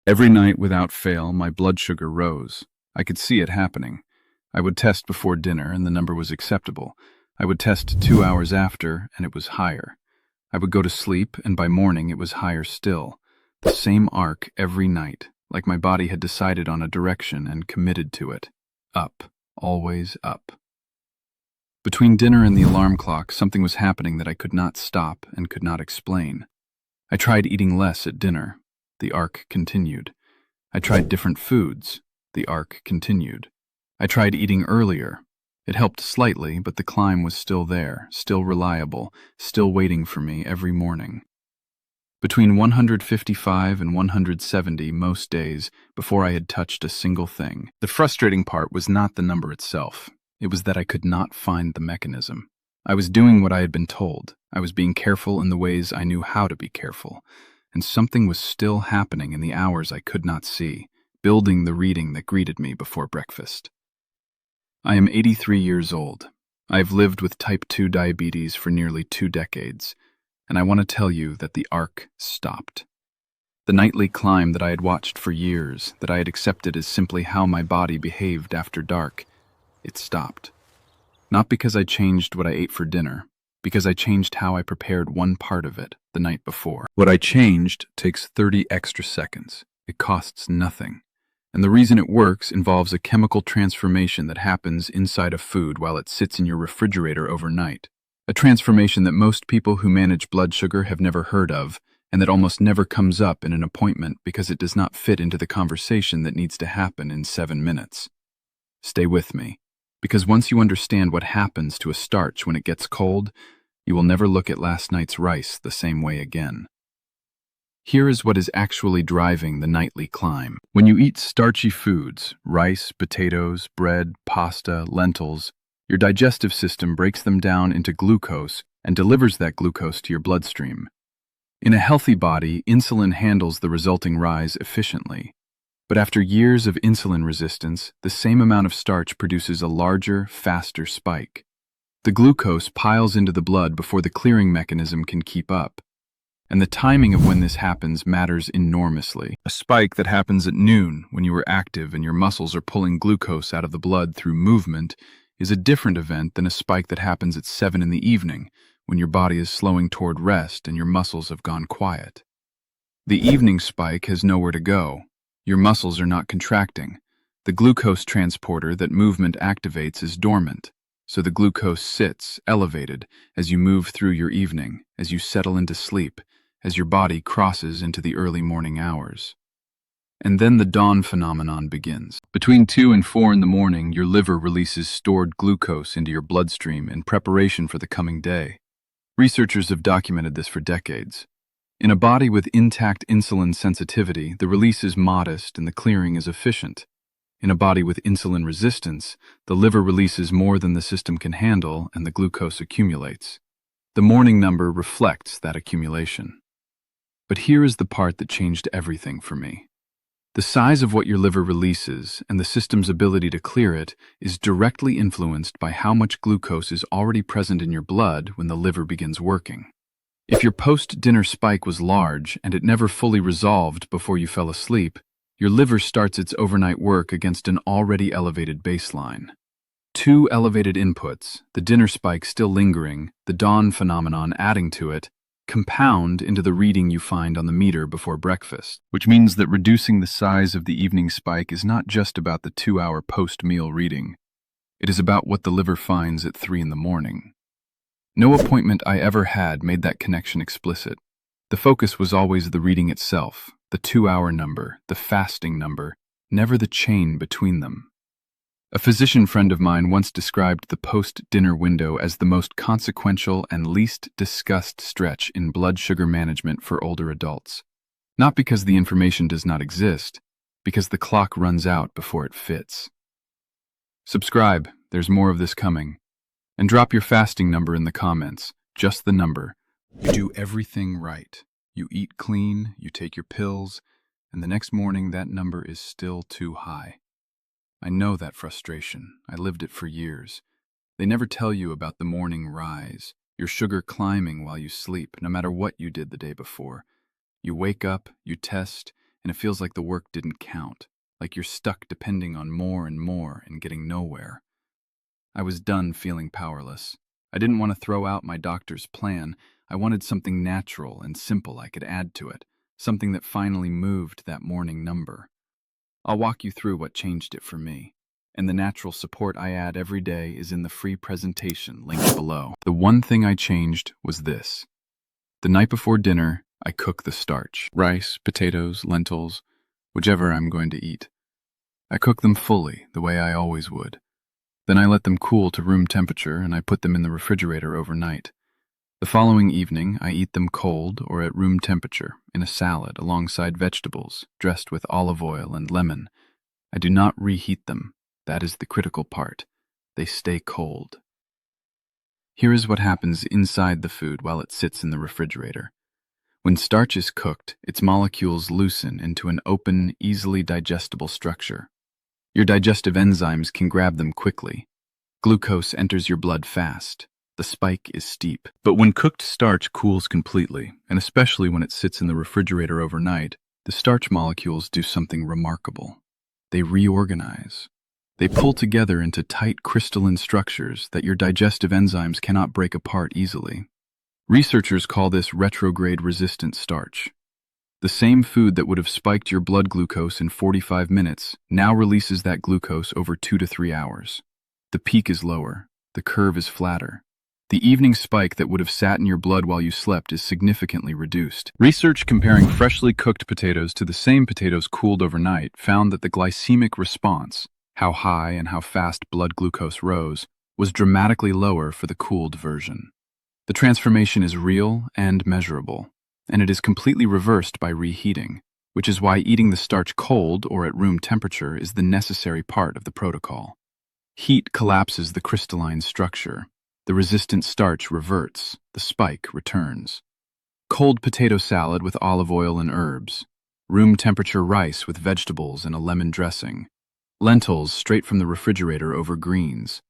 Every night without fail, my blood sugar rose. I could see it happening. I would test before dinner, and the number was acceptable. I would test 2 hours after, and it was higher. I would go to sleep, and by morning it was higher still. The same arc every night, like my body had decided on a direction and committed to it. Up, always up. Between dinner and the alarm clock, something was happening that I could not stop and could not explain. I tried eating less at dinner. The arc continued. I tried different foods. The arc continued. I tried eating earlier. It helped slightly, but the climb was still there, still reliable, still waiting for me every morning. Between 155 and 170 most days before I had touched a single thing. The frustrating part was not the number itself. It was that I could not find the mechanism. I was doing what I had been told. I was being careful in the ways I knew how to be careful. And something was still happening in the hours I could not see, building the reading that greeted me before breakfast. I am 83 years old. I have lived with type 2 diabetes for nearly 2 decades, and I want to tell you that the arc stopped. The nightly climb that I had watched for years, that I had accepted as simply how my body behaved after dark, it stopped. Not because I changed what I ate for dinner, because I changed how I prepared one part of it the night before. What I changed takes 30 extra seconds. It costs nothing. And the reason it works involves a chemical transformation that happens inside a food while it sits in your refrigerator overnight. A transformation that most people who manage blood sugar have never heard of, and that almost never comes up in an appointment because it does not fit into the conversation that needs to happen in 7 minutes. Stay with me, because once you understand what happens to a starch when it gets cold, you will never look at last night's rice the same way again. Here is what is actually driving the nightly climb. When you eat starchy foods, rice, potatoes, bread, pasta, lentils, your digestive system breaks them down into glucose and delivers that glucose to your bloodstream. In a healthy body, insulin handles the resulting rise efficiently. But after years of insulin resistance, the same amount of starch produces a larger, faster spike. The glucose piles into the blood before the clearing mechanism can keep up. And the timing of when this happens matters enormously. A spike that happens at noon when you are active and your muscles are pulling glucose out of the blood through movement is a different event than a spike that happens at 7 in the evening when your body is slowing toward rest and your muscles have gone quiet. The evening spike has nowhere to go. Your muscles are not contracting. The glucose transporter that movement activates is dormant. So the glucose sits, elevated, as you move through your evening, as you settle into sleep, as your body crosses into the early morning hours. And then the dawn phenomenon begins. Between 2 and 4 in the morning, your liver releases stored glucose into your bloodstream in preparation for the coming day. Researchers have documented this for decades. In a body with intact insulin sensitivity, the release is modest and the clearing is efficient. In a body with insulin resistance, the liver releases more than the system can handle and the glucose accumulates. The morning number reflects that accumulation. But here is the part that changed everything for me. The size of what your liver releases and the system's ability to clear it is directly influenced by how much glucose is already present in your blood when the liver begins working. If your post-dinner spike was large and it never fully resolved before you fell asleep, your liver starts its overnight work against an already elevated baseline. 2 elevated inputs, the dinner spike still lingering, the dawn phenomenon adding to it, compound into the reading you find on the meter before breakfast, which means that reducing the size of the evening spike is not just about the 2-hour post-meal reading. It is about what the liver finds at 3 in the morning. No appointment I ever had made that connection explicit. The focus was always the reading itself, the 2-hour number, the fasting number, never the chain between them. A physician friend of mine once described the post-dinner window as the most consequential and least discussed stretch in blood sugar management for older adults. Not because the information does not exist, because the clock runs out before it fits. Subscribe, there's more of this coming. And drop your fasting number in the comments, just the number. You do everything right. You eat clean, you take your pills, and the next morning that number is still too high. I know that frustration. I lived it for years. They never tell you about the morning rise, your sugar climbing while you sleep, no matter what you did the day before. You wake up, you test, and it feels like the work didn't count, like you're stuck depending on more and more and getting nowhere. I was done feeling powerless. I didn't want to throw out my doctor's plan. I wanted something natural and simple I could add to it, something that finally moved that morning number. I'll walk you through what changed it for me. And the natural support I add every day is in the free presentation linked below. The one thing I changed was this. The night before dinner, I cook the starch. Rice, potatoes, lentils, whichever I'm going to eat. I cook them fully, the way I always would. Then I let them cool to room temperature and I put them in the refrigerator overnight. The following evening, I eat them cold or at room temperature, in a salad alongside vegetables, dressed with olive oil and lemon. I do not reheat them. That is the critical part. They stay cold. Here is what happens inside the food while it sits in the refrigerator. When starch is cooked, its molecules loosen into an open, easily digestible structure. Your digestive enzymes can grab them quickly. Glucose enters your blood fast. The spike is steep. But when cooked starch cools completely, and especially when it sits in the refrigerator overnight, the starch molecules do something remarkable. They reorganize. They pull together into tight crystalline structures that your digestive enzymes cannot break apart easily. Researchers call this retrograde-resistant starch. The same food that would have spiked your blood glucose in 45 minutes now releases that glucose over 2 to 3 hours. The peak is lower. The curve is flatter. The evening spike that would have sat in your blood while you slept is significantly reduced. Research comparing freshly cooked potatoes to the same potatoes cooled overnight found that the glycemic response, how high and how fast blood glucose rose, was dramatically lower for the cooled version. The transformation is real and measurable, and it is completely reversed by reheating, which is why eating the starch cold or at room temperature is the necessary part of the protocol. Heat collapses the crystalline structure. The resistant starch reverts, the spike returns. Cold potato salad with olive oil and herbs. Room temperature rice with vegetables and a lemon dressing. Lentils straight from the refrigerator over greens.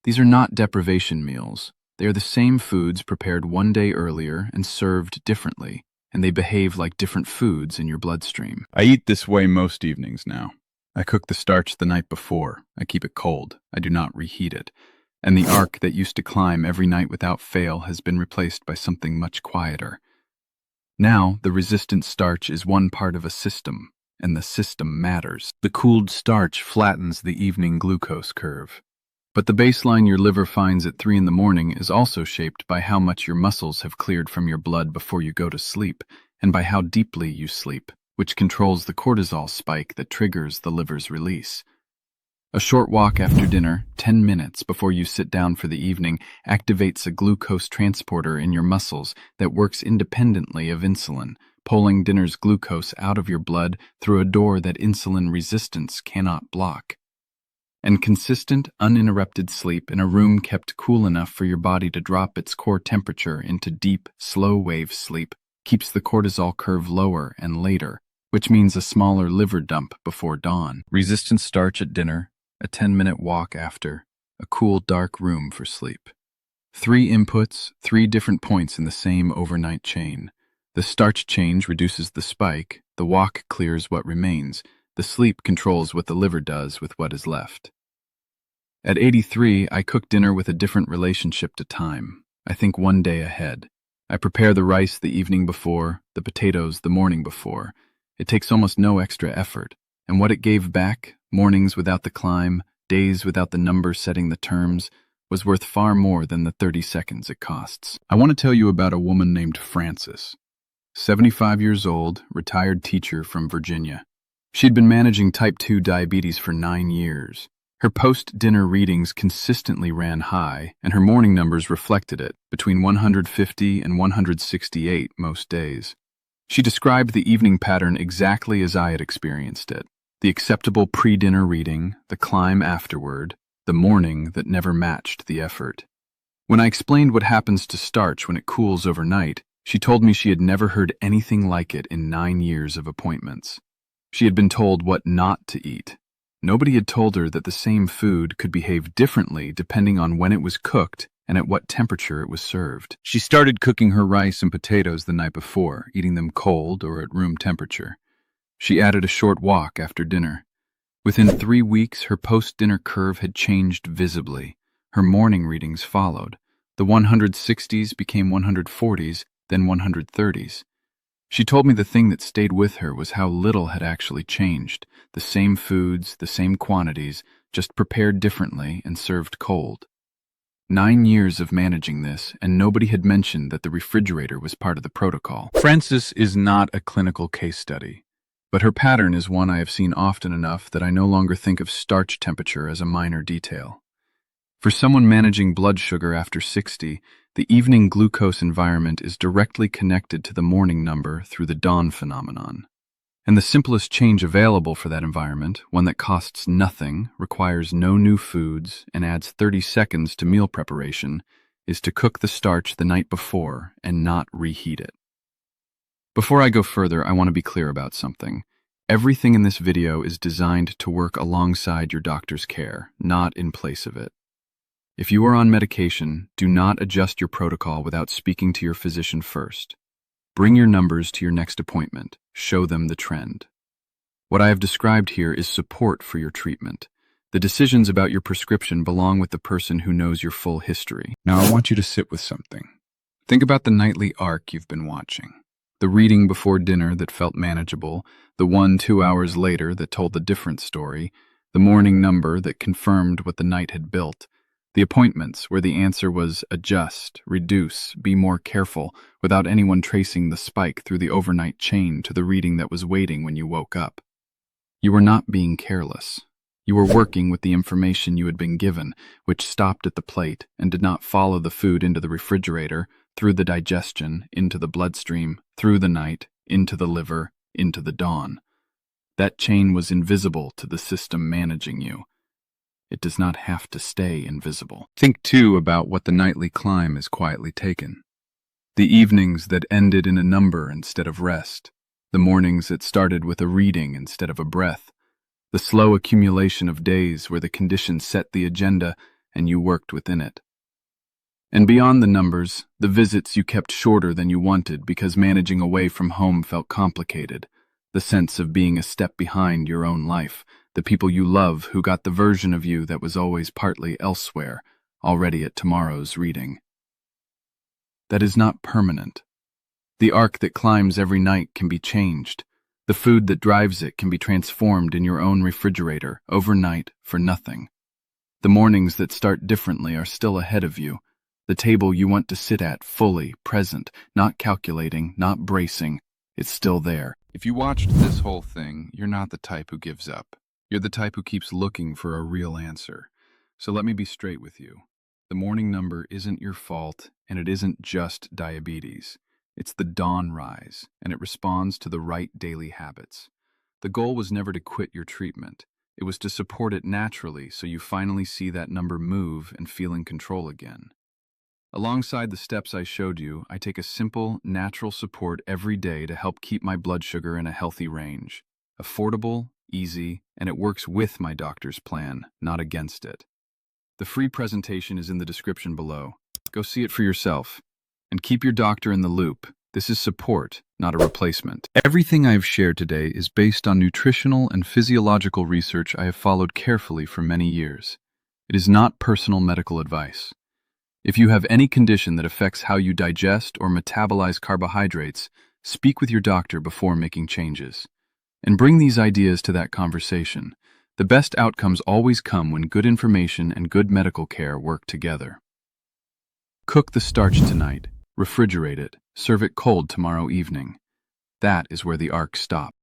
These are not deprivation meals. They are the same foods prepared one day earlier and served differently, and they behave like different foods in your bloodstream. I eat this way most evenings now. I cook the starch the night before. I keep it cold. I do not reheat it. And the arc that used to climb every night without fail has been replaced by something much quieter. Now, the resistant starch is one part of a system, and the system matters. The cooled starch flattens the evening glucose curve. But the baseline your liver finds at 3 in the morning is also shaped by how much your muscles have cleared from your blood before you go to sleep, and by how deeply you sleep, which controls the cortisol spike that triggers the liver's release. A short walk after dinner, 10 minutes before you sit down for the evening, activates a glucose transporter in your muscles that works independently of insulin, pulling dinner's glucose out of your blood through a door that insulin resistance cannot block. And consistent, uninterrupted sleep in a room kept cool enough for your body to drop its core temperature into deep, slow-wave sleep keeps the cortisol curve lower and later, which means a smaller liver dump before dawn. Resistant starch at dinner, a 10-minute walk after, a cool, dark room for sleep. 3 inputs, 3 different points in the same overnight chain. The starch change reduces the spike, the walk clears what remains, the sleep controls what the liver does with what is left. At 83, I cook dinner with a different relationship to time. I think one day ahead. I prepare the rice the evening before, the potatoes the morning before. It takes almost no extra effort. And what it gave back, mornings without the climb, days without the number setting the terms, was worth far more than the 30 seconds it costs. I want to tell you about a woman named Frances. 75 years old, retired teacher from Virginia. She'd been managing type 2 diabetes for 9 years. Her post-dinner readings consistently ran high, and her morning numbers reflected it, between 150 and 168 most days. She described the evening pattern exactly as I had experienced it. The acceptable pre-dinner reading, the climb afterward, the morning that never matched the effort. When I explained what happens to starch when it cools overnight, she told me she had never heard anything like it in 9 years of appointments. She had been told what not to eat. Nobody had told her that the same food could behave differently depending on when it was cooked and at what temperature it was served. She started cooking her rice and potatoes the night before, eating them cold or at room temperature. She added a short walk after dinner. Within 3 weeks, her post-dinner curve had changed visibly. Her morning readings followed. The 160s became 140s, then 130s. She told me the thing that stayed with her was how little had actually changed. The same foods, the same quantities, just prepared differently and served cold. 9 years of managing this, and nobody had mentioned that the refrigerator was part of the protocol. Frances is not a clinical case study, but her pattern is one I have seen often enough that I no longer think of starch temperature as a minor detail. For someone managing blood sugar after 60, the evening glucose environment is directly connected to the morning number through the dawn phenomenon. And the simplest change available for that environment, one that costs nothing, requires no new foods, and adds 30 seconds to meal preparation, is to cook the starch the night before and not reheat it. Before I go further, I want to be clear about something. Everything in this video is designed to work alongside your doctor's care, not in place of it. If you are on medication, do not adjust your protocol without speaking to your physician first. Bring your numbers to your next appointment. Show them the trend. What I have described here is support for your treatment. The decisions about your prescription belong with the person who knows your full history. Now I want you to sit with something. Think about the nightly arc you've been watching. The reading before dinner that felt manageable, the one 2 hours later that told a different story, the morning number that confirmed what the night had built, the appointments where the answer was adjust, reduce, be more careful, without anyone tracing the spike through the overnight chain to the reading that was waiting when you woke up. You were not being careless. You were working with the information you had been given, which stopped at the plate and did not follow the food into the refrigerator, through the digestion, into the bloodstream, through the night, into the liver, into the dawn. That chain was invisible to the system managing you. It does not have to stay invisible. Think, too, about what the nightly climb is quietly taken. The evenings that ended in a number instead of rest. The mornings that started with a reading instead of a breath. The slow accumulation of days where the conditions set the agenda and you worked within it. And beyond the numbers, the visits you kept shorter than you wanted because managing away from home felt complicated. The sense of being a step behind your own life. The people you love who got the version of you that was always partly elsewhere, already at tomorrow's reading. That is not permanent. The arc that climbs every night can be changed. The food that drives it can be transformed in your own refrigerator, overnight, for nothing. The mornings that start differently are still ahead of you. The table you want to sit at, fully, present, not calculating, not bracing, it's still there. If you watched this whole thing, you're not the type who gives up. You're the type who keeps looking for a real answer. So let me be straight with you. The morning number isn't your fault, and it isn't just diabetes. It's the dawn rise, and it responds to the right daily habits. The goal was never to quit your treatment. It was to support it naturally so you finally see that number move and feel in control again. Alongside the steps I showed you, I take a simple, natural support every day to help keep my blood sugar in a healthy range. Affordable, easy, and it works with my doctor's plan, not against it. The free presentation is in the description below. Go see it for yourself. And keep your doctor in the loop. This is support, not a replacement. Everything I have shared today is based on nutritional and physiological research I have followed carefully for many years. It is not personal medical advice. If you have any condition that affects how you digest or metabolize carbohydrates, speak with your doctor before making changes. And bring these ideas to that conversation. The best outcomes always come when good information and good medical care work together. Cook the starch tonight, refrigerate it, serve it cold tomorrow evening. That is where the arc stops.